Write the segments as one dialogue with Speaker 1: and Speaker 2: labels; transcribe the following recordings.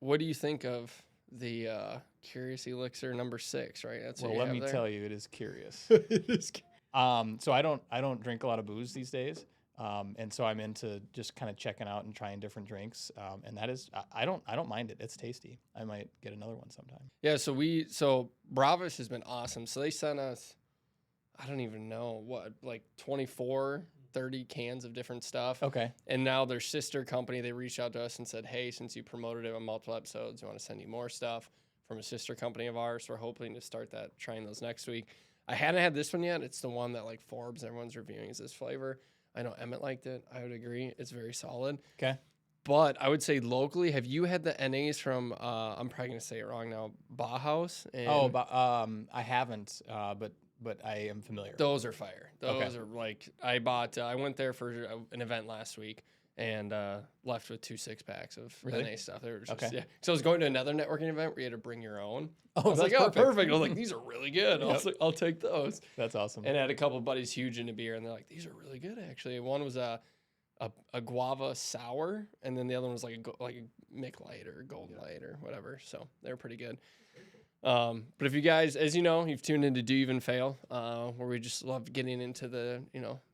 Speaker 1: What do you think of the Curious Elixir number 6? Right, that's what
Speaker 2: Well,
Speaker 1: you
Speaker 2: let
Speaker 1: have
Speaker 2: me
Speaker 1: there.
Speaker 2: tell you, it is curious.
Speaker 1: It is.
Speaker 2: So I don't drink a lot of booze these days. And so I'm into just kind of checking out and trying different drinks. And that is, I don't mind it. It's tasty. I might get another one sometime.
Speaker 1: Yeah, so Bravos has been awesome. So they sent us, I don't even know what, like 24, 30 cans of different stuff.
Speaker 2: Okay.
Speaker 1: And now their sister company, they reached out to us and said, hey, since you promoted it on multiple episodes, we want to send you more stuff from a sister company of ours. We're hoping to start trying those next week. I hadn't had this one yet. It's the one that like Forbes, everyone's reviewing as this flavor. I know Emmett liked it. I would agree. It's very solid.
Speaker 2: Okay.
Speaker 1: But I would say locally, have you had the NAs from, I'm probably going to say it wrong now, Bauhaus? And
Speaker 2: I haven't, but I am familiar.
Speaker 1: those are fire.
Speaker 2: Okay.
Speaker 1: Those are like, I went there for an event last week and left with 2 6-packs of
Speaker 2: Really?
Speaker 1: NA stuff. They were just,
Speaker 2: Okay.
Speaker 1: yeah. So I was going to another networking event where you had to bring your own.
Speaker 2: Oh,
Speaker 1: I was
Speaker 2: that's
Speaker 1: like,
Speaker 2: perfect.
Speaker 1: perfect. I was like, these are really good.
Speaker 2: Yep.
Speaker 1: I'll take those.
Speaker 2: That's awesome.
Speaker 1: And I had a couple of buddies huge into beer, and they're like, these are really good, actually. One was a guava sour, and then the other one was like a Mick Light or Golden Light or whatever. So they're pretty good. But if you guys, as you know, you've tuned into Do Even Fail, where we just love getting into the,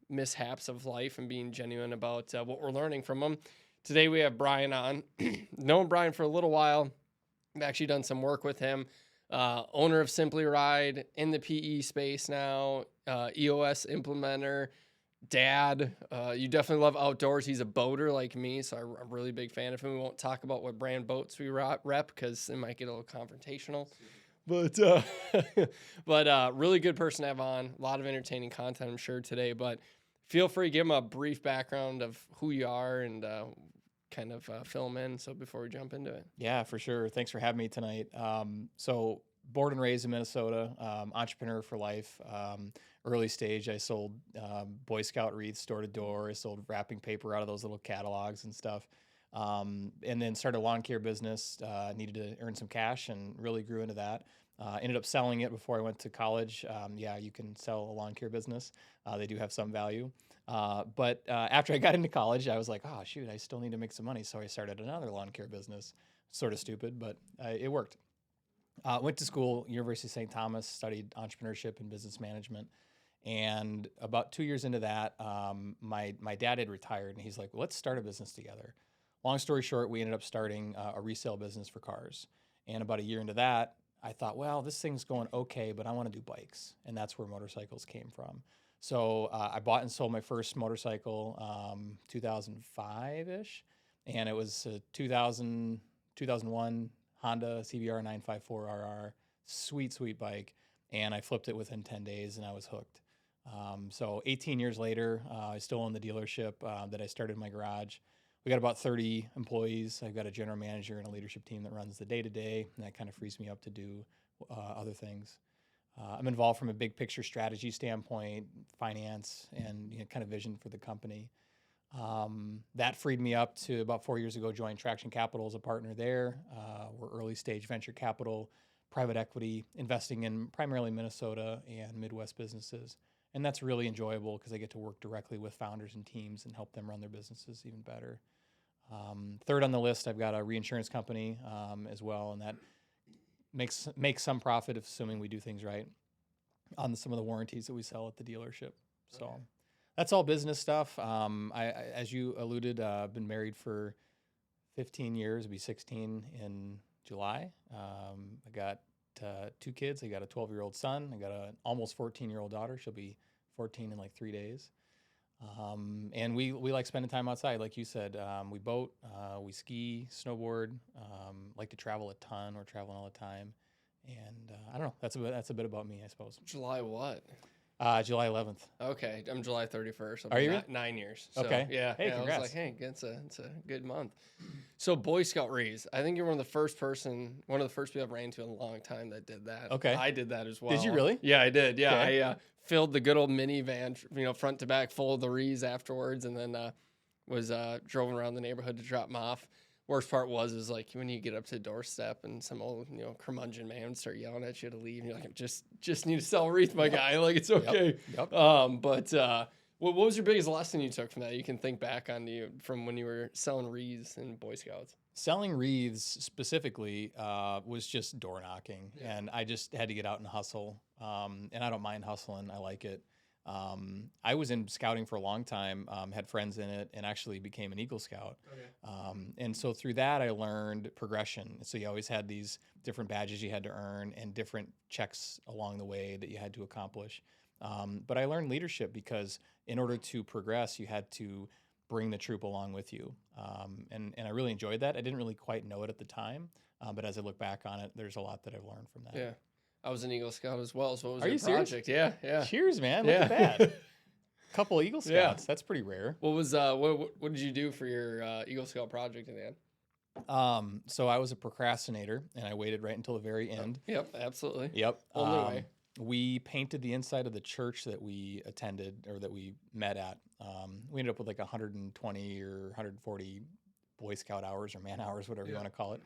Speaker 1: mishaps of life and being genuine about what we're learning from them. Today we have Brian on. Known Brian for a little while. I've actually done some work with him. Owner of Simply Ride, in the PE space now, EOS implementer, dad. You definitely love outdoors. He's a boater like me, so I'm a really big fan of him. We won't talk about what brand boats we rep because it might get a little confrontational. But really good person to have on. A lot of entertaining content, I'm sure, today. But feel free to give him a brief background of who you are and kind of fill him in. So before we jump into it.
Speaker 2: Yeah, for sure. Thanks for having me tonight. So born and raised in Minnesota, entrepreneur for life. Early stage, I sold Boy Scout wreaths door to door. I sold wrapping paper out of those little catalogs and stuff. And then started a lawn care business. Needed to earn some cash and really grew into that. Ended up selling it before I went to college. Yeah, you can sell a lawn care business. They do have some value. But after I got into college, I was like, oh, shoot, I still need to make some money. So I started another lawn care business. Sort of stupid, but it worked. Went to school, University of St. Thomas, studied entrepreneurship and business management. And about 2 years into that, my dad had retired, and he's like, well, let's start a business together. Long story short, we ended up starting a resale business for cars. And about a year into that, I thought, well, this thing's going okay, but I want to do bikes. And that's where motorcycles came from. So I bought and sold my first motorcycle 2005-ish. And it was a 2001 Honda CBR 954RR. Sweet, sweet bike. And I flipped it within 10 days, and I was hooked. So 18 years later, I still own the dealership that I started in my garage. We got about 30 employees. I've got a general manager and a leadership team that runs the day-to-day, and that kind of frees me up to do other things. I'm involved from a big picture strategy standpoint, finance, and kind of vision for the company. That freed me up to about 4 years ago, join Traction Capital as a partner there. We're early stage venture capital, private equity, investing in primarily Minnesota and Midwest businesses. And that's really enjoyable because I get to work directly with founders and teams and help them run their businesses even better. Third on the list, I've got a reinsurance company as well, and that makes some profit, assuming we do things right, on some of the warranties that we sell at the dealership. So that's all business stuff. As you alluded, I've been married for 15 years. It'll be 16 in July. I got 2 kids. I got a 12-year-old son. I got an almost 14-year-old daughter. She'll be 14 in like 3 days. And we like spending time outside, like you said. We boat, we ski, snowboard, like to travel a ton. We're traveling all the time. And I don't know. That's a bit about me, I suppose.
Speaker 1: July what?
Speaker 2: July 11th.
Speaker 1: Okay, I'm July 31st.
Speaker 2: Are you really?
Speaker 1: 9 years. So,
Speaker 2: Okay.
Speaker 1: Yeah.
Speaker 2: Hey,
Speaker 1: yeah, I was
Speaker 2: congrats.
Speaker 1: like, hey, it's a good month. So Boy Scout wreaths. I think you're one of the first people I've ran into in a long time that did that.
Speaker 2: Okay.
Speaker 1: I did that as well.
Speaker 2: Did you really?
Speaker 1: Yeah, I did. Yeah,
Speaker 2: Okay.
Speaker 1: I filled the good old minivan, front to back, full of the wreaths afterwards, and then was drove around the neighborhood to drop them off. Worst part is like when you get up to the doorstep and some old, curmudgeon man would start yelling at you to leave. And you're like, just need to sell wreath, my guy. Like, it's okay.
Speaker 2: Yep.
Speaker 1: But what was your biggest lesson you took from that? You can think back on from when you were selling wreaths in Boy Scouts.
Speaker 2: Selling wreaths specifically was just door knocking, and I just had to get out and hustle. And I don't mind hustling; I like it. I was in scouting for a long time, had friends in it, and actually became an Eagle Scout.
Speaker 1: Okay.
Speaker 2: And so through that, I learned progression. So you always had these different badges you had to earn and different checks along the way that you had to accomplish. But I learned leadership because in order to progress, you had to bring the troop along with you. And I really enjoyed that. I didn't really quite know it at the time, but as I look back on it, there's a lot that I've learned from that.
Speaker 1: Yeah. I was an Eagle Scout as well. So what was
Speaker 2: Are
Speaker 1: your
Speaker 2: you serious?
Speaker 1: project? Yeah.
Speaker 2: Cheers, man. Look at that. Couple Eagle Scouts.
Speaker 1: Yeah.
Speaker 2: That's pretty rare.
Speaker 1: What was what did you do for your Eagle Scout project in the end?
Speaker 2: So I was a procrastinator, and I waited right until the very end.
Speaker 1: Yep, absolutely.
Speaker 2: Yep.
Speaker 1: Only way.
Speaker 2: We painted the inside of the church that we attended or that we met at. We ended up with like 120 or 140 Boy Scout hours or man hours, whatever you want to call it.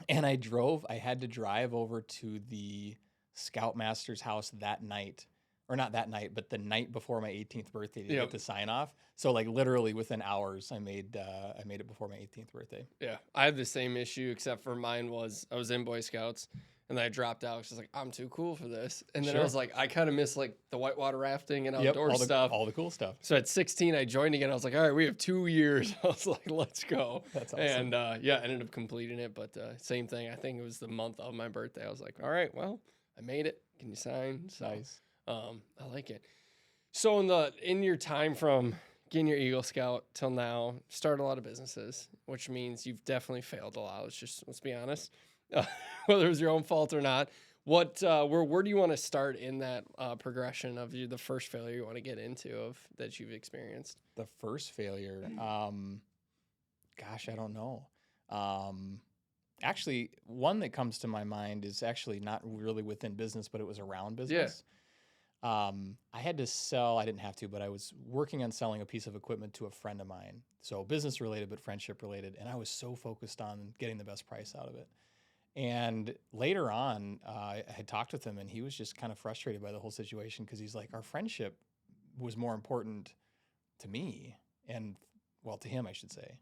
Speaker 2: And I had to drive over to the Scoutmaster's house that night, or not that night, but the night before my 18th birthday to get the sign off. So like literally within hours, I made it before my 18th birthday.
Speaker 1: Yeah, I had the same issue, except for mine was I was in Boy Scouts. And then I dropped out. I was like, I'm too cool for this. And then I was like, I kind of miss like the whitewater rafting and outdoor stuff.
Speaker 2: All the cool stuff.
Speaker 1: So at 16, I joined again. I was like, all right, we have 2 years. I was like, let's go.
Speaker 2: That's awesome.
Speaker 1: And I ended up completing it. But same thing. I think it was the month of my birthday. I was like, all right, well, I made it. Can you sign? So,
Speaker 2: Nice.
Speaker 1: I like it. So in your time from getting your Eagle Scout till now, started a lot of businesses, which means you've definitely failed a lot. Let's be honest. Whether it was your own fault or not, where do you want to start in that progression of the first failure you want to get into that you've experienced?
Speaker 2: The first failure, gosh, I don't know. Actually, one that comes to my mind is actually not really within business, but it was around business. I had to sell, I didn't have to, but I was working on selling a piece of equipment to a friend of mine. So business related, but friendship related. And I was so focused on getting the best price out of it. And later on, I had talked with him, and he was just kind of frustrated by the whole situation because he's like, our friendship was more important to me, and well, to him, I should say.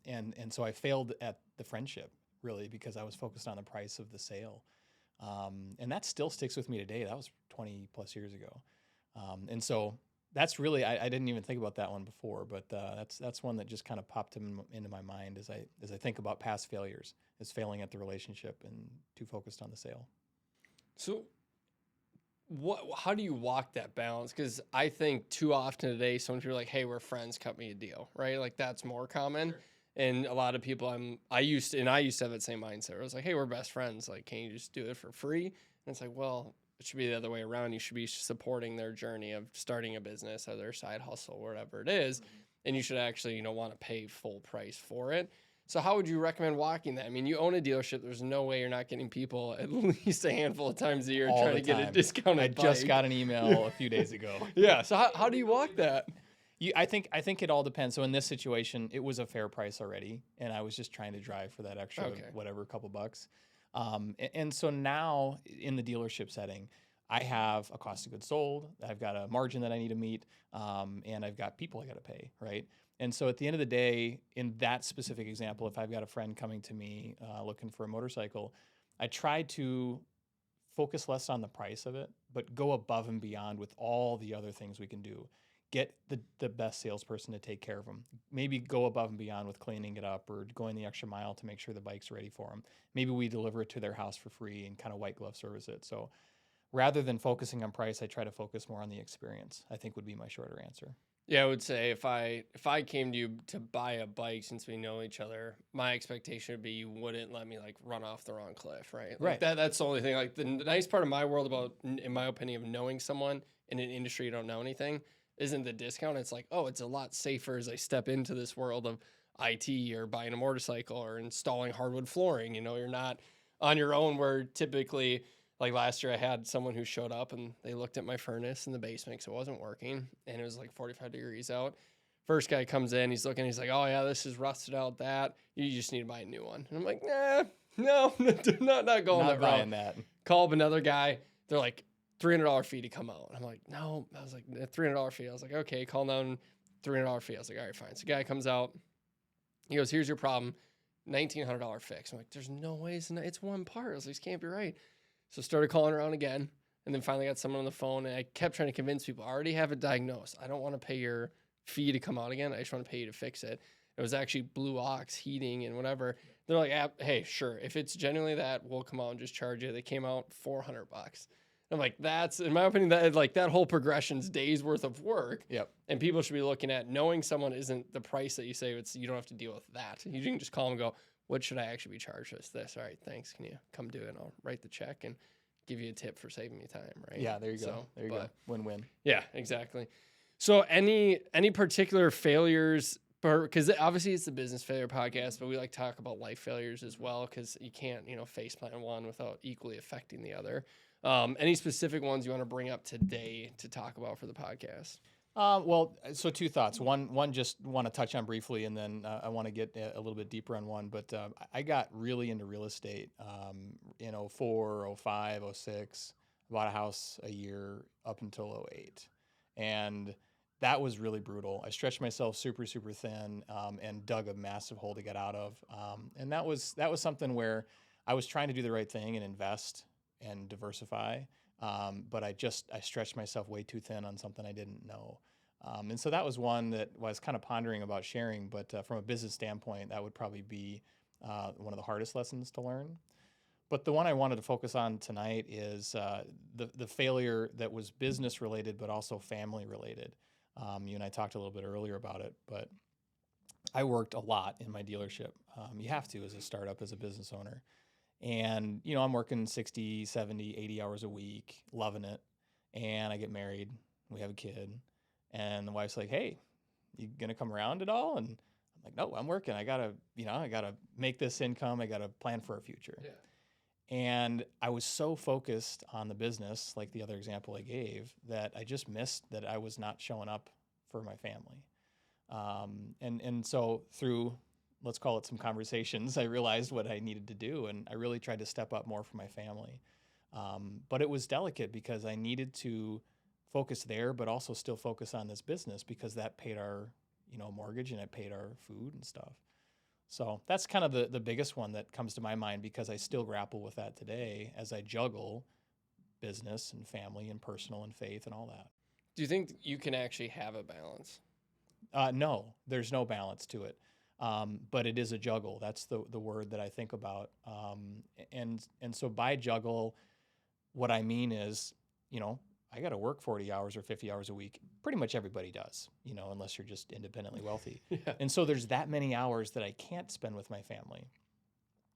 Speaker 2: And so I failed at the friendship really because I was focused on the price of the sale, and that still sticks with me today. That was 20 plus years ago, and so that's really I didn't even think about that one before, but that's one that just kind of popped into my mind as I think about past failures. Is failing at the relationship and too focused on the sale.
Speaker 1: So how do you walk that balance? Because I think too often today, someone people are like, hey, we're friends, cut me a deal, right? Like that's more common. Sure. And a lot of people I used to have that same mindset. I was like, hey, we're best friends. Like, can you just do it for free? And it's like, well, it should be the other way around. You should be supporting their journey of starting a business or their side hustle, whatever it is. Mm-hmm. And you should actually, want to pay full price for it. So how would you recommend walking that? I mean, you own a dealership. There's no way you're not getting people at least a handful of times a year trying to get a discounted bike.
Speaker 2: I just got an email a few days ago.
Speaker 1: Yeah. So how do you walk that?
Speaker 2: I think it all depends. So in this situation, it was a fair price already, and I was just trying to drive for that extra whatever, couple bucks. And so now in the dealership setting, I have a cost of goods sold. I've got a margin that I need to meet, and I've got people I got to pay, right? And so at the end of the day, in that specific example, if I've got a friend coming to me looking for a motorcycle, I try to focus less on the price of it, but go above and beyond with all the other things we can do. Get the best salesperson to take care of them. Maybe go above and beyond with cleaning it up or going the extra mile to make sure the bike's ready for them. Maybe we deliver it to their house for free and kind of white glove service it. So rather than focusing on price, I try to focus more on the experience, I think would be my shorter answer.
Speaker 1: Yeah, I would say if I came to you to buy a bike, since we know each other, my expectation would be you wouldn't let me like run off the wrong cliff, right? Like
Speaker 2: right.
Speaker 1: That's the only thing. Like the nice part of my world about, in my opinion, of knowing someone in an industry you don't know anything isn't the discount. It's like, oh, it's a lot safer as I step into this world of IT or buying a motorcycle or installing hardwood flooring. You're not on your own where typically. Like last year I had someone who showed up and they looked at my furnace in the basement because it wasn't working and it was like 45 degrees out. First guy comes in, he's looking, he's like, oh yeah, this is rusted out. That you just need to buy a new one. And I'm like, nah, no, not going
Speaker 2: Not
Speaker 1: that route.
Speaker 2: buying that.
Speaker 1: Call up another guy. They're like $300 fee to come out. I'm like, no. I was like, $300 fee. I was like, okay, call down $300 fee. I was like, all right, fine. So guy comes out. He goes, here's your problem. $1,900 fix. I'm like, there's no way it's one part. I was like, this can't be right. So started calling around again, and then finally got someone on the phone, and I kept trying to convince people, I already have it diagnosed. I don't want to pay your fee to come out again. I just want to pay you to fix it. It was actually Blue Ox heating and whatever. They're like, hey, sure. If it's genuinely that, we'll come out and just charge you. They came out $400. I'm like, that's, in my opinion, that whole progression's days worth of work.
Speaker 2: Yep.
Speaker 1: And people should be looking at knowing someone isn't the price that you say. You don't have to deal with that. You can just call them and go, what should I actually be charged with this? All right, thanks. Can you come do it? And I'll write the check and give you a tip for saving me time, right?
Speaker 2: Yeah, there you go. There you go. Win-win.
Speaker 1: Yeah, exactly. So any particular failures, because obviously it's the business failure podcast, but we like to talk about life failures as well, because you can't, faceplant one without equally affecting the other. Any specific ones you want to bring up today to talk about for the podcast?
Speaker 2: Well, so two thoughts. One just want to touch on briefly, and then I want to get a little bit deeper on one. But I got really into real estate in 04, 05, 06. Bought a house a year up until 08. And that was really brutal. I stretched myself super, super thin and dug a massive hole to get out of. And that was something where I was trying to do the right thing and invest and diversify. But I stretched myself way too thin on something I didn't know. And so that was one that I was kind of pondering about sharing, but from a business standpoint, that would probably be one of the hardest lessons to learn. But the one I wanted to focus on tonight is the failure that was business related, but also family related. You and I talked a little bit earlier about it, but I worked a lot in my dealership. You have to as a startup, as a business owner. And, I'm working 60, 70, 80 hours a week, loving it. And I get married, we have a kid, and the wife's like, hey, you gonna come around at all? And I'm like, no, I'm working. I gotta make this income. I gotta plan for a future. Yeah. And I was so focused on the business, like the other example I gave, that I just missed that I was not showing up for my family. And so through, let's call it some conversations, I realized what I needed to do, and I really tried to step up more for my family. But it was delicate because I needed to focus there, but also still focus on this business because that paid our, mortgage, and it paid our food and stuff. So that's kind of the biggest one that comes to my mind, because I still grapple with that today as I juggle business and family and personal and faith and all that.
Speaker 1: Do you think you can actually have a balance?
Speaker 2: No, there's no balance to it. But it is a juggle. That's the word that I think about. And so by juggle, what I mean is, I got to work 40 hours or 50 hours a week. Pretty much everybody does, unless you're just independently wealthy. Yeah. And so there's that many hours that I can't spend with my family.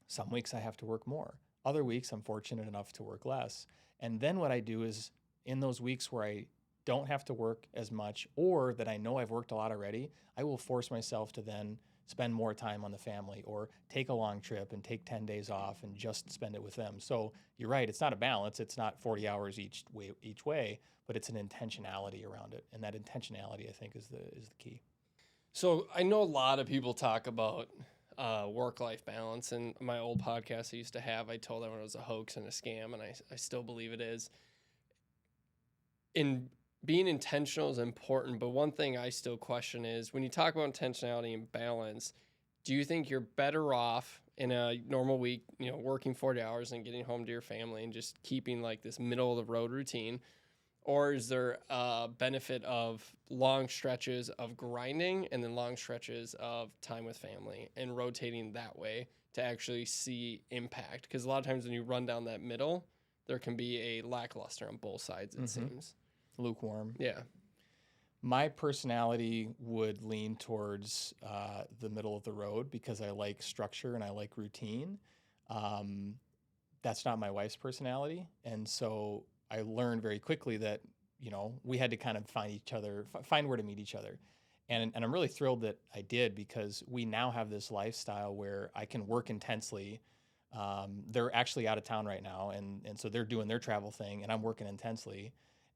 Speaker 2: Some weeks I have to work more. Other weeks I'm fortunate enough to work less. And then what I do is, in those weeks where I don't have to work as much, or that I know I've worked a lot already, I will force myself to then spend more time on the family, or take a long trip and take 10 days off and just spend it with them. So you're right, it's not a balance. It's not 40 hours each way, but it's an intentionality around it. And that intentionality, I think, is the key.
Speaker 1: So I know a lot of people talk about work-life balance. And my old podcast I used to have, I told everyone it was a hoax and a scam, and I still believe it is. In being intentional is important, but one thing I still question is, when you talk about intentionality and balance, do you think you're better off in a normal week, working 40 hours and getting home to your family and just keeping like this middle of the road routine? Or is there a benefit of long stretches of grinding and then long stretches of time with family and rotating that way to actually see impact? Because a lot of times when you run down that middle, there can be a lackluster on both sides, it seems.
Speaker 2: Lukewarm.
Speaker 1: Yeah.
Speaker 2: My personality would lean towards the middle of the road because I like structure and I like routine. That's not my wife's personality. And so I learned very quickly that, we had to kind of find where to meet each other. And I'm really thrilled that I did, because we now have this lifestyle where I can work intensely. They're actually out of town right now. And so they're doing their travel thing and I'm working intensely.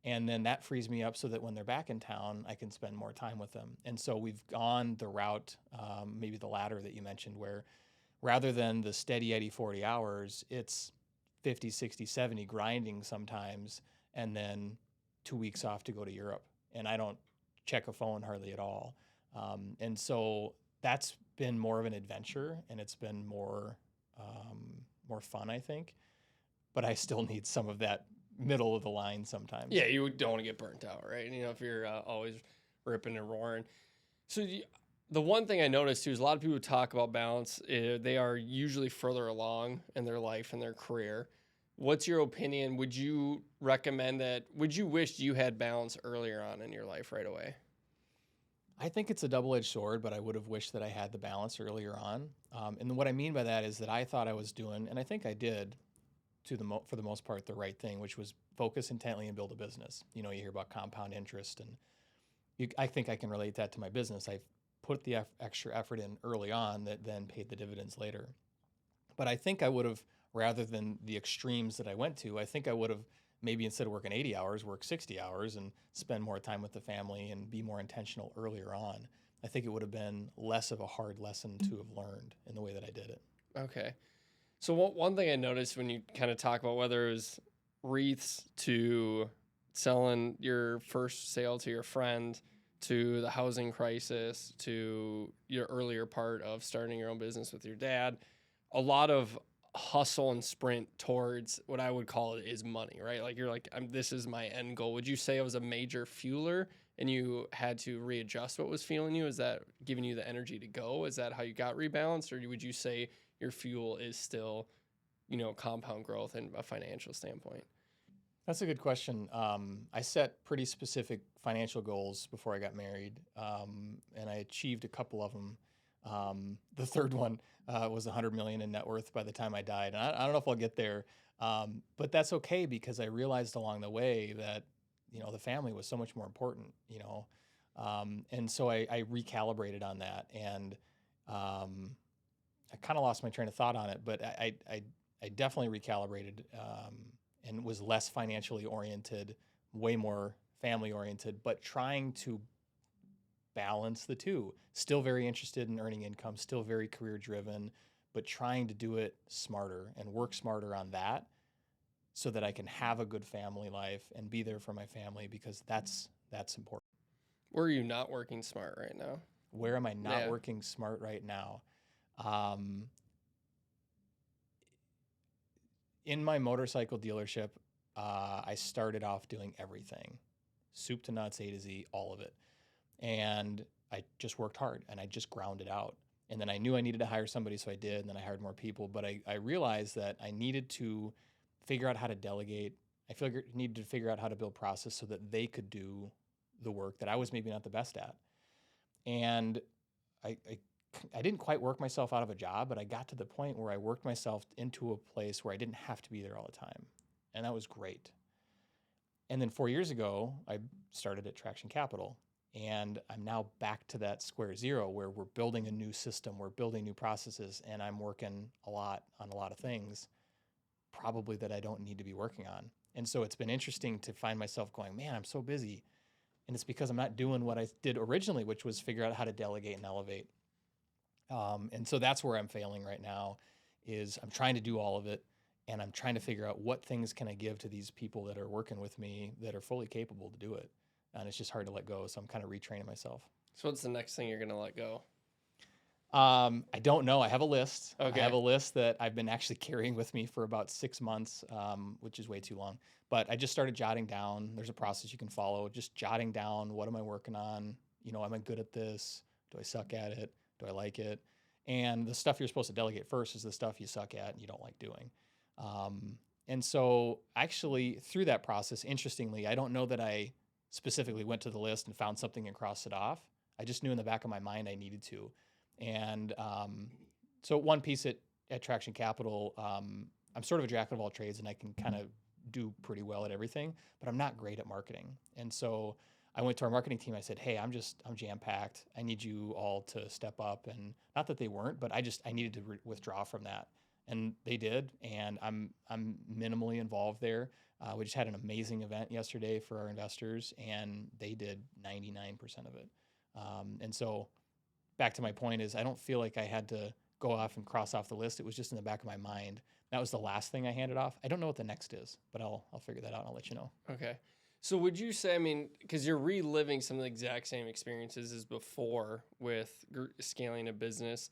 Speaker 2: And then that frees me up so that when they're back in town, I can spend more time with them. And so we've gone the route, maybe the latter that you mentioned, where rather than the steady Eddie 40 hours, it's 50, 60, 70 grinding sometimes, and then 2 weeks off to go to Europe. And I don't check a phone hardly at all. And so that's been more of an adventure, and it's been more fun, I think. But I still need some of that middle of the line sometimes.
Speaker 1: Yeah, you don't want to get burnt out, right? If you're always ripping and roaring. So the one thing I noticed too is a lot of people who talk about balance, they are usually further along in their life and their career. What's your opinion? Would you recommend that? Would you wish you had balance earlier on in your life right away?
Speaker 2: I think it's a double-edged sword, but I would have wished that I had the balance earlier on. And what I mean by that is that I thought I was doing, and I think I did, for the most part, the right thing, which was focus intently and build a business. You hear about compound interest, and I think I can relate that to my business. I've put the extra effort in early on that then paid the dividends later. But I think I would have, rather than the extremes that I went to, I think I would have maybe instead of working 80 hours, work 60 hours and spend more time with the family and be more intentional earlier on. I think it would have been less of a hard lesson to have learned in the way that I did it.
Speaker 1: Okay. So one thing I noticed when you kind of talk about whether it was wreaths to selling your first sale to your friend, to the housing crisis, to your earlier part of starting your own business with your dad, a lot of hustle and sprint towards what I would call it is money, right? Like you're like, this is my end goal. Would you say it was a major fueler and you had to readjust what was fueling you? Is that giving you the energy to go? Is that how you got rebalanced? Or would you say your fuel is still, compound growth and a financial standpoint?
Speaker 2: That's a good question. I set pretty specific financial goals before I got married, and I achieved a couple of them. The third one was $100 million in net worth by the time I died. And I don't know if I'll get there, but that's okay because I realized along the way that, the family was so much more important, and so I recalibrated on that. And I kind of lost my train of thought on it, but I definitely recalibrated and was less financially oriented, way more family oriented, but trying to balance the two. Still very interested in earning income, still very career driven, but trying to do it smarter and work smarter on that so that I can have a good family life and be there for my family, because that's important.
Speaker 1: Where are you not working smart right now?
Speaker 2: Where am I not working smart right now? In my motorcycle dealership, I started off doing everything, soup to nuts, A to Z, all of it. And I just worked hard and I just ground it out. And then I knew I needed to hire somebody, so I did. And then I hired more people. But I realized that I needed to figure out how to delegate. I needed to figure out how to build process so that they could do the work that I was maybe not the best at. And I didn't quite work myself out of a job, but I got to the point where I worked myself into a place where I didn't have to be there all the time. And that was great. And then 4 years ago, I started at Traction Capital. And I'm now back to that square zero where we're building a new system, we're building new processes, and I'm working a lot on a lot of things, probably that I don't need to be working on. And so it's been interesting to find myself going, man, I'm so busy. And it's because I'm not doing what I did originally, which was figure out how to delegate and elevate. And so that's where I'm failing right now, is I'm trying to do all of it. And I'm trying to figure out what things can I give to these people that are working with me that are fully capable to do it. And it's just hard to let go. So I'm kind of retraining myself.
Speaker 1: So what's the next thing you're going to let go?
Speaker 2: I don't know. I have a list.
Speaker 1: Okay.
Speaker 2: I have a list that I've been actually carrying with me for about 6 months, which is way too long. But I just started jotting down. There's a process you can follow. Just jotting down, what am I working on? Am I good at this? Do I suck at it? Do I like it? And the stuff you're supposed to delegate first is the stuff you suck at and you don't like doing. And so actually through that process, interestingly, I don't know that I specifically went to the list and found something and crossed it off. I just knew in the back of my mind I needed to. And so one piece at Traction Capital, I'm sort of a jack of all trades and I can kind of do pretty well at everything, but I'm not great at marketing. And so I went to our marketing team. I said, hey, I'm jam-packed. I need you all to step up. And not that they weren't, but I needed to withdraw from that And they did, and I'm minimally involved there. We just had an amazing event yesterday for our investors, and they did 99% of it. And so back to my point is I don't feel like I had to go off and cross off the list. It was just in the back of my mind. That was the last thing I handed off. I don't know what the next is, but I'll figure that out and I'll let you know.
Speaker 1: Okay. So would you say, I mean, because you're reliving some of the exact same experiences as before with scaling a business,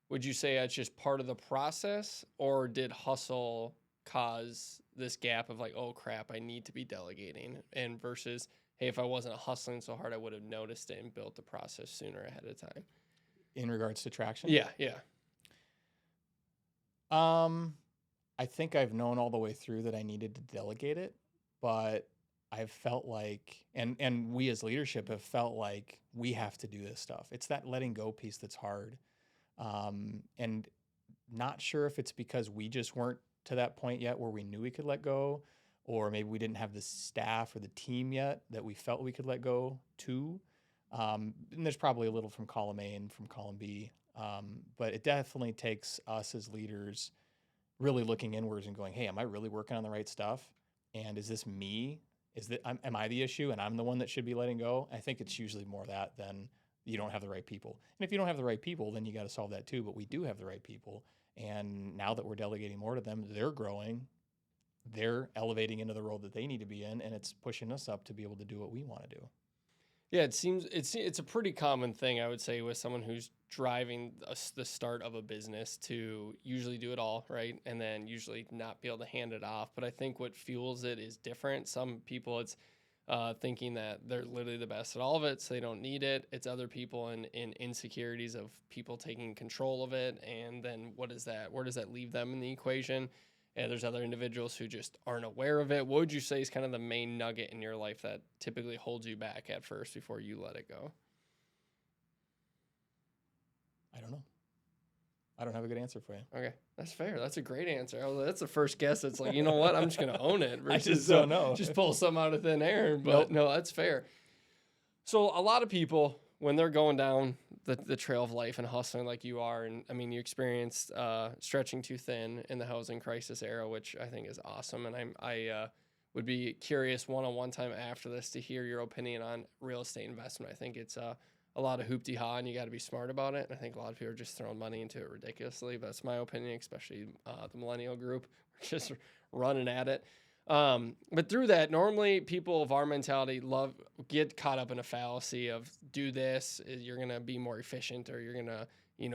Speaker 1: would you say that's just part of the process, or did hustle cause this gap of like, oh crap, I need to be delegating, and versus, hey, if I wasn't hustling so hard, I would have noticed it and built the process sooner ahead of time?
Speaker 2: In regards to traction?
Speaker 1: Yeah, yeah.
Speaker 2: I think I've known all the way through that I needed to delegate it, but I've felt like, and we as leadership have felt like we have to do this stuff. It's that letting go piece that's hard. And not sure if it's because we just weren't to that point yet where we knew we could let go, or maybe we didn't have the staff or the team yet that we felt we could let go to. And there's probably a little from column A and from column B. But it definitely takes us as leaders really looking inwards and going, hey, am I really working on the right stuff? And is this me? Am I the issue and I'm the one that should be letting go? I think it's usually more that than you don't have the right people. And if you don't have the right people, then you got to solve that too. But we do have the right people. And now that we're delegating more to them, they're growing, they're elevating into the role that they need to be in, and it's pushing us up to be able to do what we want to do.
Speaker 1: Yeah, it seems it's a pretty common thing, I would say, with someone who's driving the start of a business to usually do it all, right? And then usually not be able to hand it off. But I think what fuels it is different. Some people, it's thinking that they're literally the best at all of it, so they don't need it. It's other people in insecurities of people taking control of it. And then what is that? Where does that leave them in the equation? And there's other individuals who just aren't aware of it. What would you say is kind of the main nugget in your life that typically holds you back at first before you let it go?
Speaker 2: I don't know. I don't have a good answer for you.
Speaker 1: Okay, that's fair. That's a great answer. That's the first guess. That's like, you know what? I'm just going to own it.
Speaker 2: I just don't know.
Speaker 1: Just pull some out of thin air. But no, that's fair. So a lot of people, when they're going down the trail of life and hustling like you are, and I mean, you experienced stretching too thin in the housing crisis era, which I think is awesome. And I would be curious one-on-one time after this to hear your opinion on real estate investment. I think it's a lot of hoopty-ha, and you got to be smart about it. And I think a lot of people are just throwing money into it ridiculously, but that's my opinion, especially the millennial group. We're just running at it. But through that, normally people of our mentality get caught up in a fallacy of do this, you're going to be more efficient, or you're going to,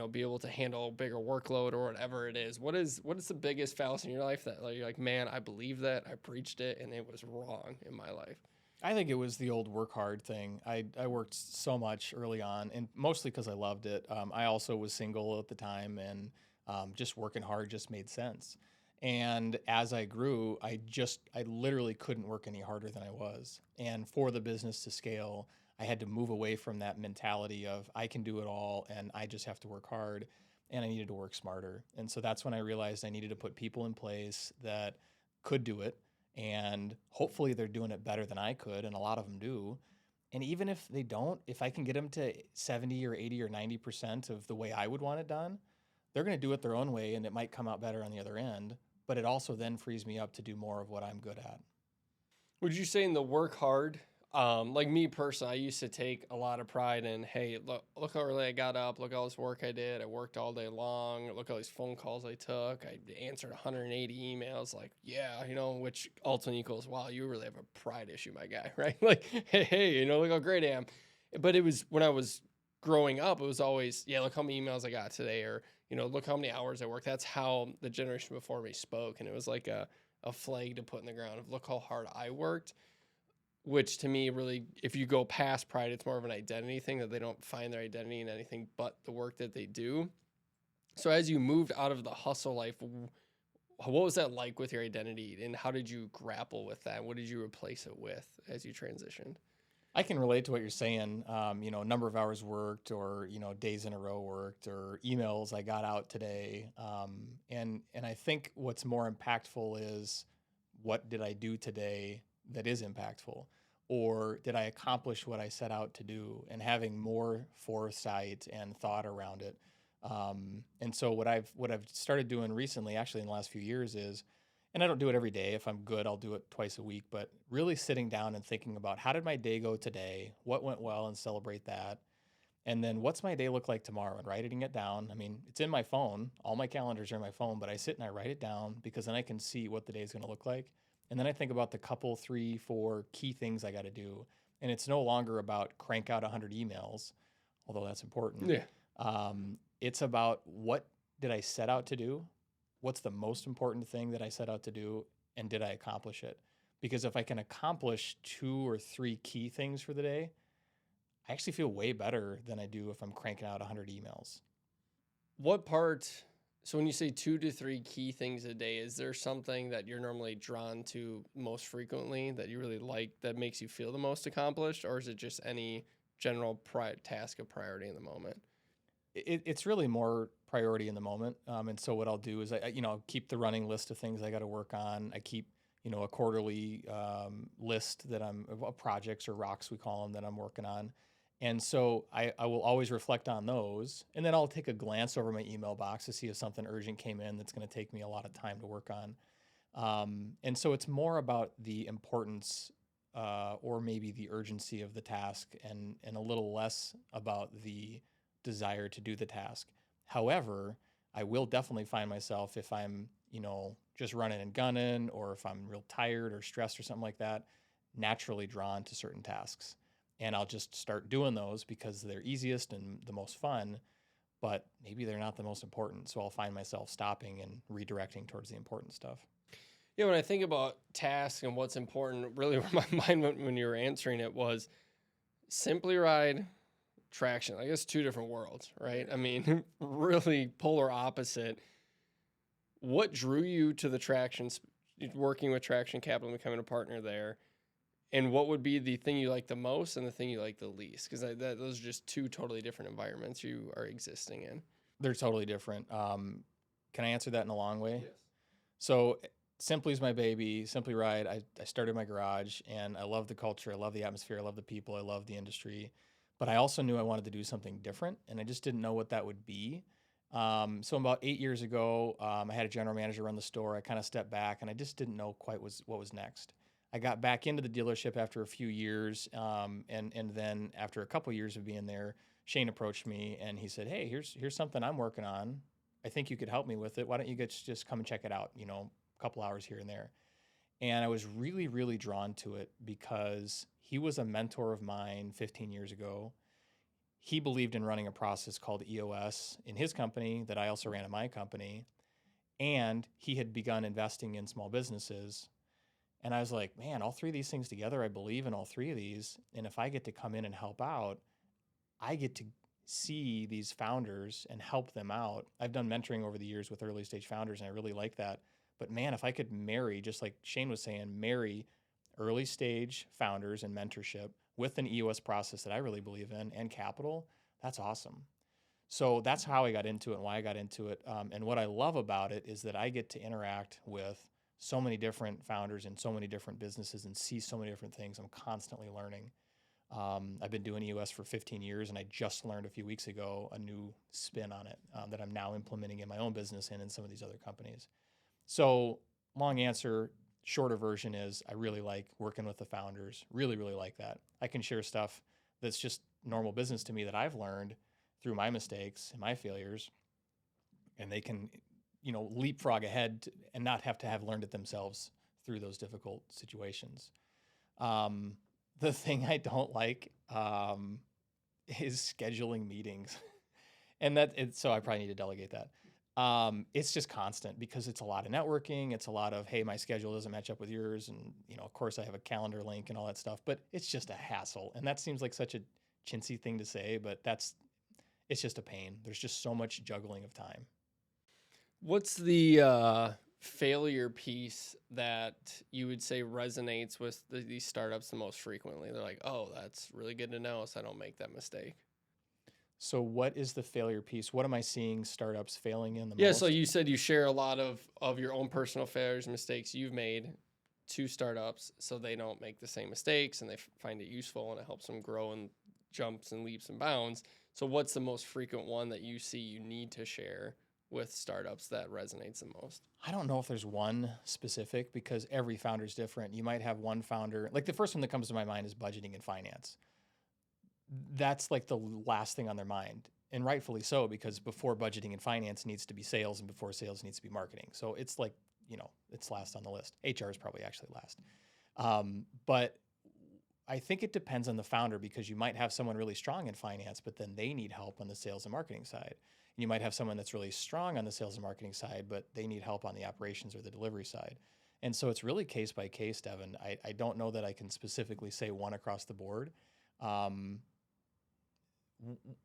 Speaker 1: be able to handle a bigger workload or whatever it is. What is the biggest fallacy in your life that you're like, man, I believe that, I preached it, and it was wrong in my life?
Speaker 2: I think it was the old work hard thing. I worked so much early on, and mostly because I loved it. I also was single at the time, and just working hard just made sense. And as I grew, I literally couldn't work any harder than I was. And for the business to scale, I had to move away from that mentality of I can do it all and I just have to work hard, and I needed to work smarter. And so that's when I realized I needed to put people in place that could do it. And hopefully they're doing it better than I could. And a lot of them do. And even if they don't, if I can get them to 70 or 80 or 90% of the way I would want it done, they're going to do it their own way, and it might come out better on the other end. But it also then frees me up to do more of what I'm good at.
Speaker 1: Would you say in the work hard, like me personally, I used to take a lot of pride in, hey, look how early I got up. Look all this work I did. I worked all day long. Look all these phone calls I took. I answered 180 emails. Like, yeah, which ultimately equals, wow, you really have a pride issue, my guy, right? Like, hey, look how great I am. But it was when I was growing up, it was always, yeah, look how many emails I got today, or look how many hours I worked. That's how the generation before me spoke, and it was like a flag to put in the ground of look how hard I worked. Which to me really, if you go past pride, it's more of an identity thing, that they don't find their identity in anything but the work that they do. So as you moved out of the hustle life, what was that like with your identity, and how did you grapple with that? What did you replace it with as you transitioned?
Speaker 2: I can relate to what you're saying. Number of hours worked, or days in a row worked, or emails I got out today. And I think what's more impactful is, what did I do today that is impactful? Or did I accomplish what I set out to do? And having more foresight and thought around it. And so what I've started doing recently, actually in the last few years, is, and I don't do it every day. If I'm good, I'll do it twice a week. But really sitting down and thinking about, how did my day go today? What went well, and celebrate that. And then what's my day look like tomorrow, and writing it down. I mean, it's in my phone. All my calendars are in my phone, but I sit and I write it down because then I can see what the day is going to look like. And then I think about the couple, 3, 4 key things I got to do. And it's no longer about crank out 100 emails, although that's important.
Speaker 1: Yeah.
Speaker 2: It's about, what did I set out to do? What's the most important thing that I set out to do? And did I accomplish it? Because if I can accomplish 2 or 3 key things for the day, I actually feel way better than I do if I'm cranking out 100 emails.
Speaker 1: What part, so when you say 2 to 3 key things a day, is there something that you're normally drawn to most frequently that you really like, that makes you feel the most accomplished? Or is it just any general task of priority in the moment?
Speaker 2: It's really more priority in the moment. And so what I'll do is I'll keep the running list of things I got to work on. I keep, a quarterly list of projects, or rocks we call them, that I'm working on. And so I will always reflect on those. And then I'll take a glance over my email box to see if something urgent came in that's going to take me a lot of time to work on. And so it's more about the importance or maybe the urgency of the task, and a little less about the desire to do the task. However, I will definitely find myself, if I'm, just running and gunning, or if I'm real tired or stressed or something like that, naturally drawn to certain tasks. And I'll just start doing those because they're easiest and the most fun, but maybe they're not the most important. So I'll find myself stopping and redirecting towards the important stuff.
Speaker 1: Yeah, when I think about tasks and what's important, really where my mind went when you were answering it was Simply Ride, Traction. I guess 2 different worlds, right? I mean, really polar opposite. What drew you to the Traction, working with Traction Capital and becoming a partner there? And what would be the thing you like the most and the thing you like the least? Because those are just 2 totally different environments you are existing in.
Speaker 2: They're totally different. Can I answer that in a long way?
Speaker 1: Yes.
Speaker 2: So Simply is my baby. Simply Ride, I started my garage, and I love the culture. I love the atmosphere. I love the people. I love the industry. But I also knew I wanted to do something different, and I just didn't know what that would be. So about 8 years ago, I had a general manager run the store. I kind of stepped back, and I just didn't know quite what was next. I got back into the dealership after a few years, and then after a couple years of being there, Shane approached me and he said, "Hey, here's something I'm working on. I think you could help me with it. Why don't you just come and check it out? A couple hours here and there." And I was really, really drawn to it because he was a mentor of mine 15 years ago. He believed in running a process called EOS in his company that I also ran in my company, and he had begun investing in small businesses. And I was like, man, all 3 of these things together, I believe in all 3 of these. And if I get to come in and help out, I get to see these founders and help them out. I've done mentoring over the years with early stage founders, and I really like that. But man, if I could marry, just like Shane was saying, marry early stage founders and mentorship with an EOS process that I really believe in, and capital, that's awesome. So that's how I got into it and why I got into it. And what I love about it is that I get to interact with so many different founders in so many different businesses and see so many different things. I'm constantly learning. I've been doing EOS for 15 years, and I just learned a few weeks ago a new spin on it that I'm now implementing in my own business and in some of these other companies. So long answer, shorter version is I really like working with the founders. Really, really like that. I can share stuff that's just normal business to me that I've learned through my mistakes and my failures, and they can, leapfrog ahead and not have to have learned it themselves through those difficult situations. The thing I don't like is scheduling meetings, and so I probably need to delegate that. It's just constant because it's a lot of networking. It's a lot of, hey, my schedule doesn't match up with yours. And, of course I have a calendar link and all that stuff, but it's just a hassle. And that seems like such a chintzy thing to say, but it's just a pain. There's just so much juggling of time.
Speaker 1: What's the failure piece that you would say resonates with these startups the most frequently? They're like, oh, that's really good to know, so I don't make that mistake.
Speaker 2: So what is the failure piece? What am I seeing startups failing in the most?
Speaker 1: Yeah, so you said you share a lot of your own personal failures, mistakes you've made to startups so they don't make the same mistakes and they find it useful and it helps them grow in jumps and leaps and bounds. So what's the most frequent one that you see you need to share with startups that resonates the most?
Speaker 2: I don't know if there's one specific because every founder is different. You might have one founder, like the first one that comes to my mind is budgeting and finance. That's like the last thing on their mind. And rightfully so, because before budgeting and finance needs to be sales and before sales needs to be marketing. So it's like, it's last on the list. HR is probably actually last. But I think it depends on the founder because you might have someone really strong in finance, but then they need help on the sales and marketing side. And you might have someone that's really strong on the sales and marketing side, but they need help on the operations or the delivery side. And so it's really case by case, Devin. I don't know that I can specifically say one across the board. Um,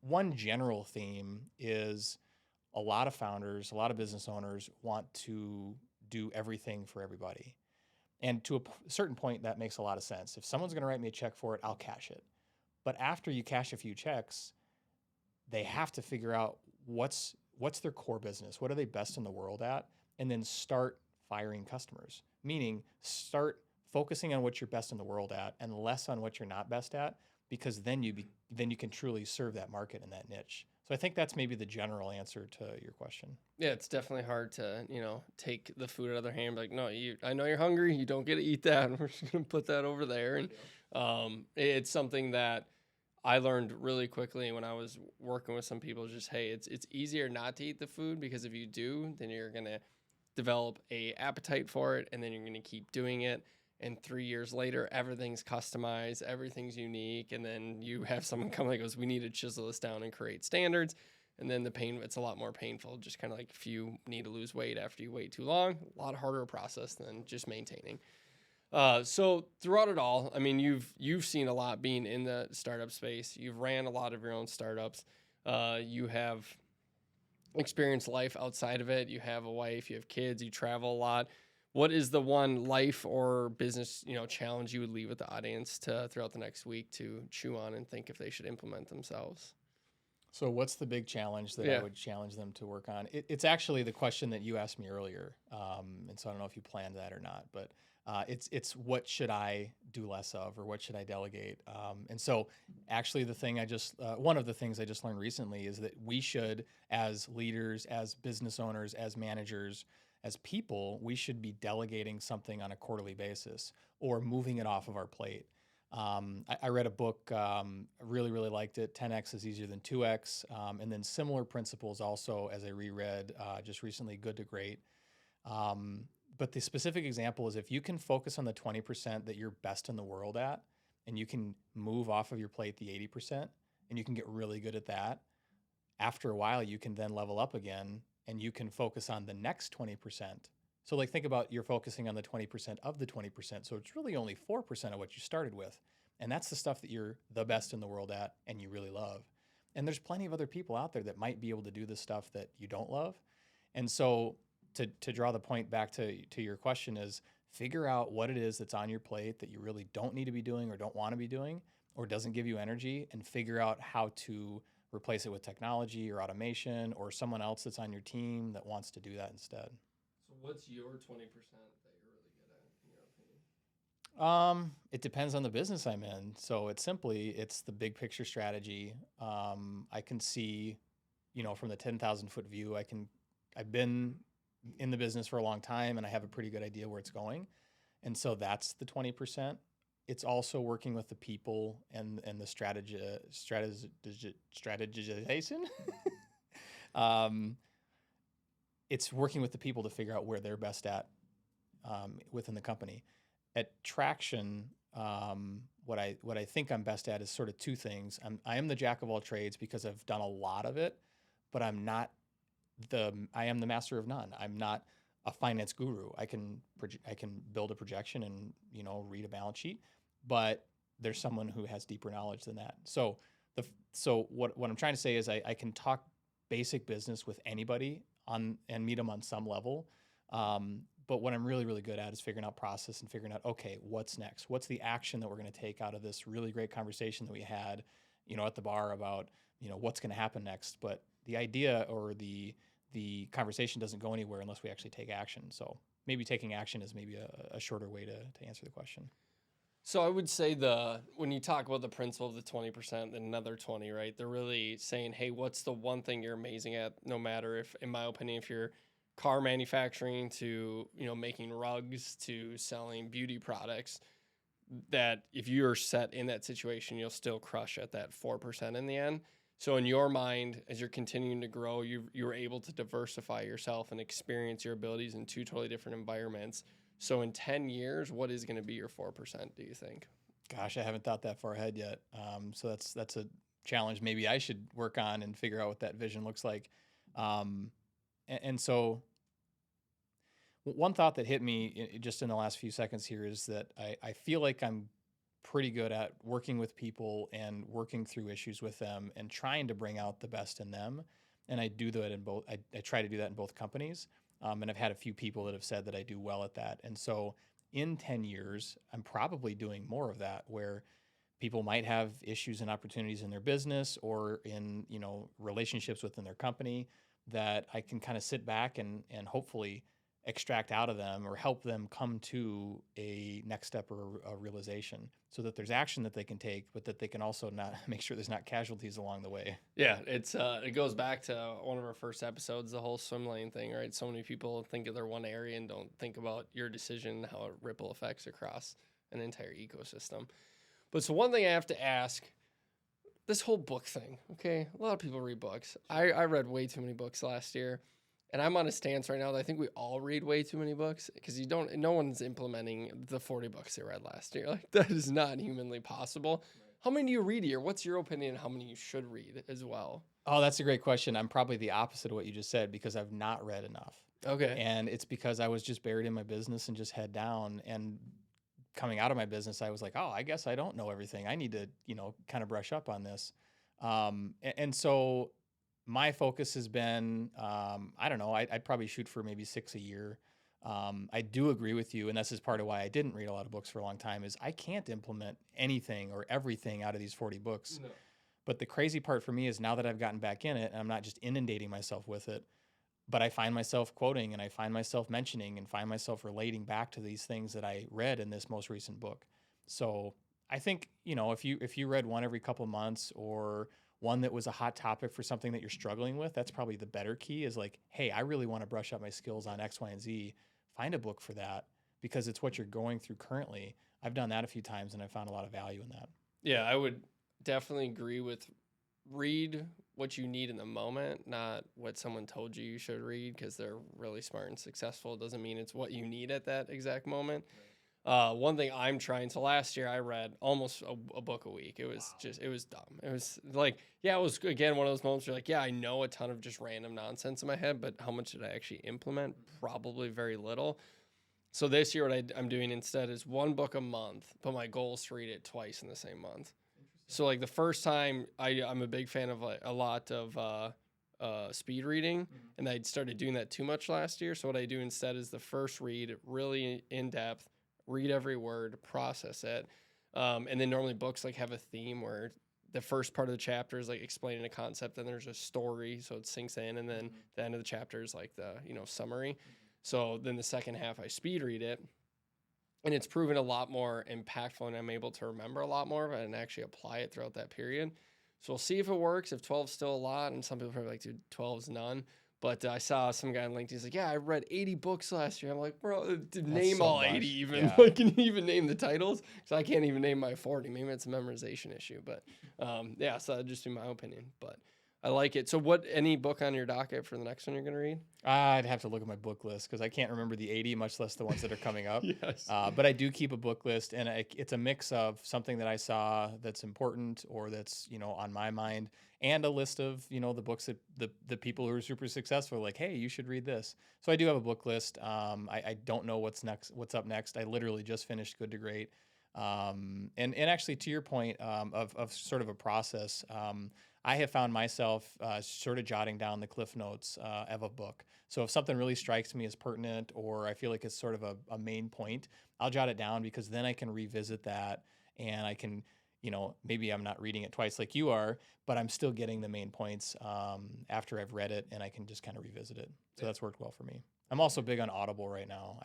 Speaker 2: One general theme is a lot of founders, a lot of business owners want to do everything for everybody. And to a certain point, that makes a lot of sense. If someone's going to write me a check for it, I'll cash it. But after you cash a few checks, they have to figure out what's their core business, what are they best in the world at, and then start firing customers. Meaning, start focusing on what you're best in the world at and less on what you're not best at, because then you can truly serve that market and that niche. So I think that's maybe the general answer to your question.
Speaker 1: Yeah, it's definitely hard to, take the food out of their hand. Like, no, I know you're hungry. You don't get to eat that. We're just going to put that over there. And it's something that I learned really quickly when I was working with some people. Just, hey, it's easier not to eat the food, because if you do, then you're going to develop a appetite for it, and then you're going to keep doing it. And 3 years later, everything's customized, everything's unique. And then you have someone come and goes, we need to chisel this down and create standards. And then it's a lot more painful. Just kind of like if you need to lose weight after you wait too long, a lot harder process than just maintaining. So throughout it all, I mean, you've seen a lot being in the startup space. You've ran a lot of your own startups. You have experienced life outside of it. You have a wife, you have kids, you travel a lot. What is the one life or business, challenge you would leave with the audience throughout the next week to chew on and think if they should implement themselves?
Speaker 2: So what's the big challenge that I would challenge them to work on? It's actually the question that you asked me earlier. And so I don't know if you planned that or not, but it's what should I do less of, or what should I delegate? And so actually one of the things I just learned recently is that we should, as leaders, as business owners, as managers, as people, we should be delegating something on a quarterly basis or moving it off of our plate. I read a book, really, really liked it. 10X is easier than 2X. And then similar principles also, as I reread just recently, Good to Great. But the specific example is if you can focus on the 20% that you're best in the world at, and you can move off of your plate the 80%, and you can get really good at that, after a while, you can then level up again, and you can focus on the next 20%. So like think about you're focusing on the 20% of the 20%. So it's really only 4% of what you started with. And that's the stuff that you're the best in the world at and you really love. And there's plenty of other people out there that might be able to do the stuff that you don't love. And so to draw the point back to your question is figure out what it is that's on your plate that you really don't need to be doing or don't want to be doing or doesn't give you energy, and figure out how to replace it with technology or automation or someone else that's on your team that wants to do that instead.
Speaker 1: So what's your 20% that you're really good at, in your opinion?
Speaker 2: It depends on the business I'm in. So it's the big picture strategy. I can see, from the 10,000 foot view, I've been in the business for a long time and I have a pretty good idea where it's going. And so that's the 20%. It's also working with the people and the strategization. It's working with the people to figure out where they're best at within the company. At Traction, what I think I'm best at is sort of two things. I am the jack of all trades because I've done a lot of it, but I am the master of none. I'm not a finance guru. I can build a projection and read a balance sheet, but there's someone who has deeper knowledge than that. So what I'm trying to say is I can talk basic business with anybody and meet them on some level. But what I'm really, really good at is figuring out process and figuring out, okay, what's next? What's the action that we're going to take out of this really great conversation that we had, at the bar about, what's going to happen next? But the idea or the conversation doesn't go anywhere unless we actually take action. So maybe taking action is maybe a shorter way to answer the question.
Speaker 1: So I would say when you talk about the principle of the 20%, then another 20, right? They're really saying, hey, what's the one thing you're amazing at? No matter if, in my opinion, if you're car manufacturing to, making rugs to selling beauty products, that if you're set in that situation, you'll still crush at that 4% in the end. So in your mind, as you're continuing to grow, you're able to diversify yourself and experience your abilities in two totally different environments. So in 10 years, what is going to be your 4%, do you think?
Speaker 2: Gosh, I haven't thought that far ahead yet. So that's a challenge maybe I should work on and figure out what that vision looks like. And so one thought that hit me just in the last few seconds here is that I feel like I'm pretty good at working with people and working through issues with them and trying to bring out the best in them. And I do that in both, I try to do that in both companies. And I've had a few people that have said that I do well at that. And so in 10 years, I'm probably doing more of that where people might have issues and opportunities in their business or in, relationships within their company that I can kind of sit back and hopefully extract out of them or help them come to a next step or a realization so that there's action that they can take, but that they can also not make sure there's not casualties along the way.
Speaker 1: Yeah, it goes back to one of our first episodes, the whole swim lane thing, right? So many people think of their one area and don't think about your decision, how it ripple effects across an entire ecosystem. But so one thing I have to ask, this whole book thing, okay? A lot of people read books. I read way too many books last year. And I'm on a stance right now that I think we all read way too many books because no one's implementing the 40 books they read last year. Like that is not humanly possible. Right. How many do you read a year? What's your opinion on how many you should read as well?
Speaker 2: Oh, that's a great question. I'm probably the opposite of what you just said because I've not read enough.
Speaker 1: Okay.
Speaker 2: And it's because I was just buried in my business and just head down. And coming out of my business, I was like, oh, I guess I don't know everything. I need to, kind of brush up on this. And so my focus has been, I don't know, I'd probably shoot for maybe 6 a year. I do agree with you, and this is part of why I didn't read a lot of books for a long time, is I can't implement anything or everything out of these 40 books. No. But the crazy part for me is now that I've gotten back in it, and I'm not just inundating myself with it, but I find myself quoting and I find myself mentioning and find myself relating back to these things that I read in this most recent book. So I think, if you read one every couple months or one that was a hot topic for something that you're struggling with, that's probably the better key is like, hey, I really want to brush up my skills on X, Y, and Z. Find a book for that because it's what you're going through currently. I've done that a few times and I found a lot of value in that.
Speaker 1: Yeah, I would definitely agree with read what you need in the moment, not what someone told you should read because they're really smart and successful. It doesn't mean it's what you need at that exact moment. Right. One thing I'm trying to last year, I read almost a book a week. It was it was dumb. It was like, it was again, one of those moments where you're like, yeah, I know a ton of just random nonsense in my head, but how much did I actually implement? Probably very little. So this year, what I'm doing instead is one book a month, but my goal is to read it twice in the same month. So like the first time I'm a big fan of like a lot of, speed reading, and I started doing that too much last year. So what I do instead is the first read really in depth, read every word, process it. And then normally books like have a theme where the first part of the chapter is like explaining a concept, then there's a story, so it sinks in, and then the end of the chapter is like the summary. So then the second half I speed read it, and it's proven a lot more impactful, and I'm able to remember a lot more of it and actually apply it throughout that period. So we'll see if it works, if 12's still a lot, and some people are like, dude, 12's none. But I saw some guy on LinkedIn. He's like, yeah, I read 80 books last year. I'm like, bro, name so all much. 80 even. Yeah. Like, can you even name the titles? Because I can't even name my 40. Maybe it's a memorization issue. But yeah, so that'd just be my opinion. But I like it. So any book on your docket for the next one you're going to read?
Speaker 2: I'd have to look at my book list because I can't remember the 80, much less the ones that are coming up.
Speaker 1: Yes.
Speaker 2: But I do keep a book list, and it's a mix of something that I saw that's important or that's, on my mind, and a list of, the books that the people who are super successful are like, hey, you should read this. So I do have a book list. I don't know what's up next. I literally just finished Good to Great. And actually, to your point of sort of a process, I have found myself sort of jotting down the cliff notes of a book. So if something really strikes me as pertinent or I feel like it's sort of a main point, I'll jot it down because then I can revisit that and I can, maybe I'm not reading it twice like you are, but I'm still getting the main points after I've read it and I can just kind of revisit it. So that's worked well for me. I'm also big on Audible right now.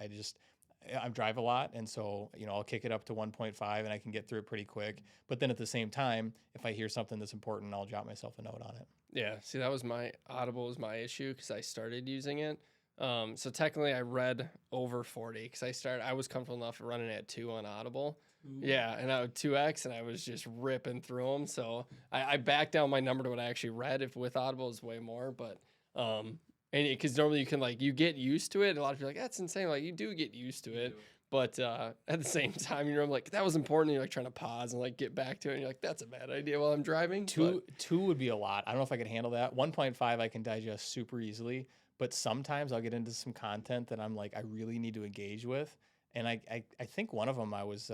Speaker 2: I drive a lot, and so I'll kick it up to 1.5, and I can get through it pretty quick. But then at the same time, if I hear something that's important, I'll jot myself a note on it.
Speaker 1: Yeah, see, that was Audible was my issue because I started using it. So technically, I read over 40 because I was comfortable enough running at 2 on Audible. Yeah, and I would 2x, and I was just ripping through them. So I backed down my number to what I actually read. If with Audible is way more, but and because normally you can you get used to it. And a lot of people are like, that's insane. Like you do get used to it. But at the same time, I'm like, that was important. And you're like trying to pause and get back to it. And you're like, that's a bad idea while I'm driving.
Speaker 2: Two would be a lot. I don't know if I could handle that. 1.5 I can digest super easily. But sometimes I'll get into some content that I'm like, I really need to engage with. And I think one of them I was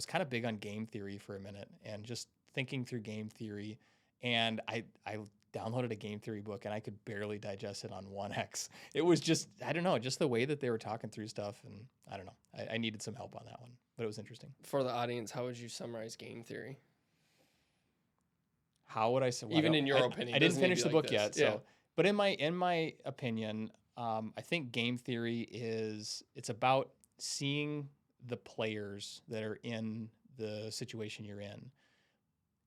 Speaker 2: kind of big on game theory for a minute and just thinking through game theory. And I downloaded a game theory book and I could barely digest it on 1x. It was just, I don't know, just the way that they were talking through stuff. And I don't know, I needed some help on that one, but it was interesting.
Speaker 1: For the audience, how would you summarize game theory?
Speaker 2: How would I say?
Speaker 1: Well, even in your opinion,
Speaker 2: I didn't finish the book yet.
Speaker 1: Yeah.
Speaker 2: So, but in my opinion, I think game theory it's about seeing the players that are in the situation you're in.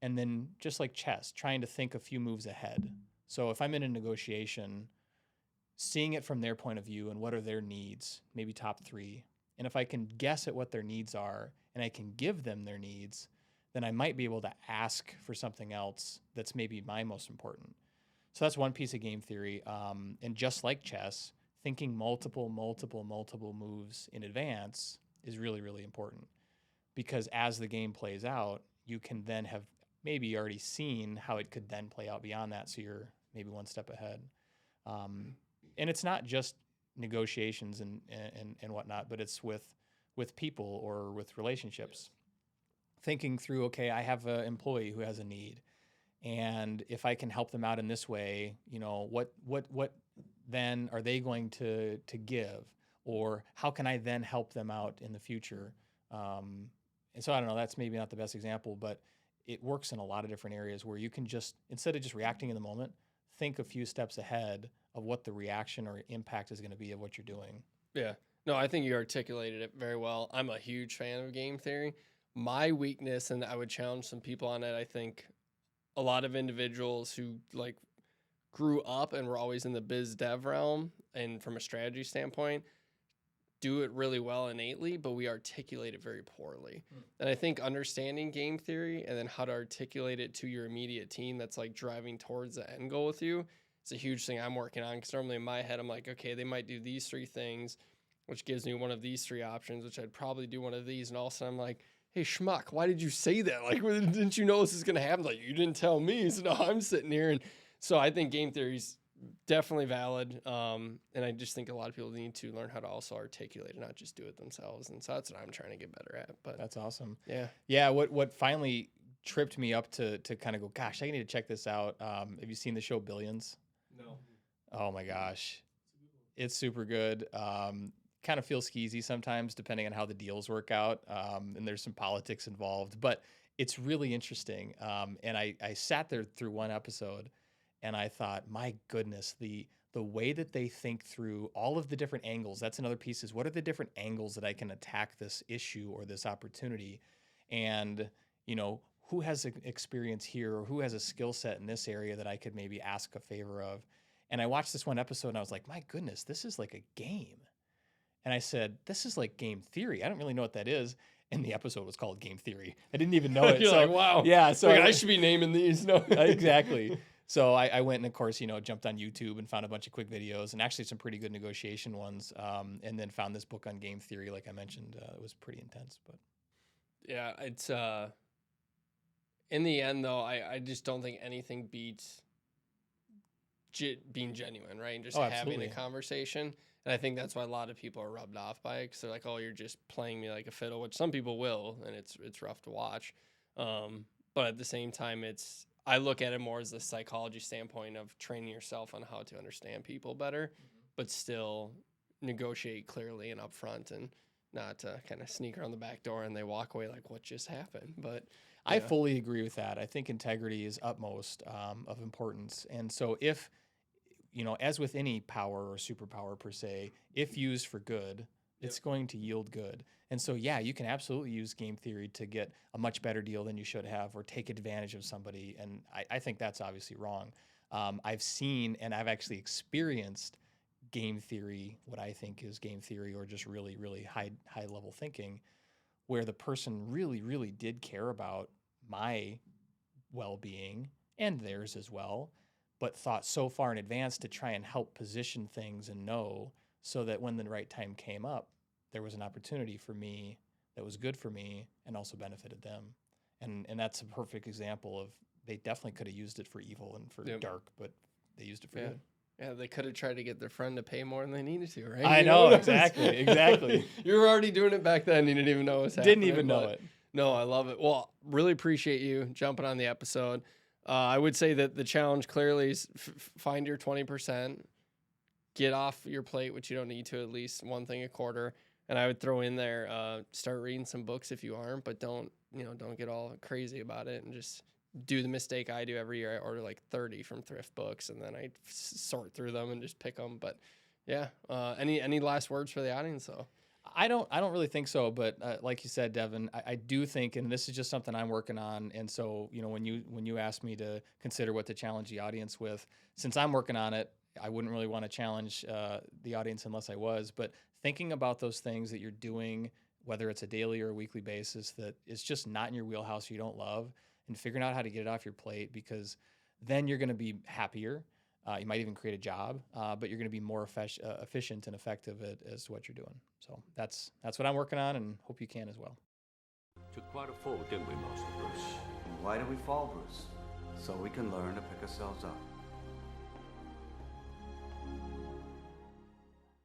Speaker 2: And then just like chess, trying to think a few moves ahead. So if I'm in a negotiation, seeing it from their point of view and what are their needs, maybe top 3. And if I can guess at what their needs are and I can give them their needs, then I might be able to ask for something else that's maybe my most important. So that's one piece of game theory. And just like chess, thinking multiple moves in advance is really, really important. Because as the game plays out, you can then have maybe already seen how it could then play out beyond that. So you're maybe one step ahead. And it's not just negotiations and whatnot, but it's with people or with relationships. Thinking through, okay, I have an employee who has a need. And if I can help them out in this way, what then are they going to give? Or how can I then help them out in the future? And so I don't know, that's maybe not the best example, but it works in a lot of different areas where you can just, instead of just reacting in the moment, think a few steps ahead of what the reaction or impact is going to be of what you're doing.
Speaker 1: Yeah. No, I think you articulated it very well. I'm a huge fan of game theory. My weakness, and I would challenge some people on it, I think a lot of individuals who grew up and were always in the biz dev realm and from a strategy standpoint do it really well innately, but we articulate it very poorly. And I think understanding game theory and then how to articulate it to your immediate team that's driving towards the end goal with you is a huge thing I'm working on. Because normally in my head, I'm like, okay, they might do these 3 things, which gives me one of these 3 options, which I'd probably do one of these. And all of a sudden I'm like, hey, schmuck, why did you say that? Didn't you know this is going to happen? You didn't tell me. So now I'm sitting here. And so I think game theory's definitely valid. And I just think a lot of people need to learn how to also articulate and not just do it themselves. And so that's what I'm trying to get better at. But
Speaker 2: that's awesome.
Speaker 1: Yeah.
Speaker 2: Yeah. What finally tripped me up to kind of go, gosh, I need to check this out. Have you seen the show Billions?
Speaker 1: No.
Speaker 2: Oh my gosh. It's super good. Kind of feels skeezy sometimes depending on how the deals work out. And there's some politics involved, but it's really interesting. And I sat there through one episode and I thought, my goodness, the way that they think through all of the different angles, that's another piece, is what are the different angles that I can attack this issue or this opportunity? And, who has experience here or who has a skill set in this area that I could maybe ask a favor of? And I watched this one episode and I was like, my goodness, this is like a game. And I said, this is like game theory. I don't really know what that is. And the episode was called Game Theory. I didn't even know it.
Speaker 1: You're like, wow.
Speaker 2: Yeah. So
Speaker 1: I should be naming these. No.
Speaker 2: Exactly. So I went and, of course, jumped on YouTube and found a bunch of quick videos and actually some pretty good negotiation ones. And then found this book on game theory, like I mentioned. It was pretty intense. But
Speaker 1: yeah, it's in the end, though, I just don't think anything beats being genuine, right? And just having a conversation. And I think that's why a lot of people are rubbed off by it because they're like, oh, you're just playing me like a fiddle, which some people will, and it's rough to watch. But at the same time, I look at it more as the psychology standpoint of training yourself on how to understand people better, but still negotiate clearly and upfront and not kind of sneak around the back door and they walk away like, what just happened? But yeah.
Speaker 2: I fully agree with that. I think integrity is utmost of importance. And so if, as with any power or superpower per se, if used for good, it's going to yield good. And so, yeah, you can absolutely use game theory to get a much better deal than you should have or take advantage of somebody. And I think that's obviously wrong. I've seen and I've actually experienced game theory, what I think is game theory or just really, really high level thinking, where the person really, really did care about my well-being and theirs as well, but thought so far in advance to try and help position things and know so that when the right time came up, there was an opportunity for me that was good for me and also benefited them. And that's a perfect example of they definitely could have used it for evil and for dark, but they used it for good.
Speaker 1: Yeah, they could have tried to get their friend to pay more than they needed to, right?
Speaker 2: I know, exactly.
Speaker 1: You were already doing it back then. You didn't even know it was happening.
Speaker 2: Didn't even know it.
Speaker 1: No, I love it. Well, really appreciate you jumping on the episode. I would say that the challenge clearly is find your 20%, get off your plate, which you don't need to, at least one thing a quarter. And I would throw in there, start reading some books if you aren't, but don't get all crazy about it and just do the mistake I do every year. I order like 30 from thrift books and then I sort through them and just pick them. But yeah, any last words for the audience though?
Speaker 2: I don't really think so, but like you said, Devin, I do think, and this is just something I'm working on. And so, when you asked me to consider what to challenge the audience with, since I'm working on it, I wouldn't really want to challenge the audience unless I was. But thinking about those things that you're doing, whether it's a daily or a weekly basis, that is just not in your wheelhouse, you don't love, and figuring out how to get it off your plate, because then you're going to be happier. You might even create a job, but you're going to be more efficient and effective as what you're doing. So that's what I'm working on, and hope you can as well.
Speaker 3: Took quite a fall, didn't we, Master Bruce?
Speaker 4: And why do we fall, Bruce? So we can learn to pick ourselves up.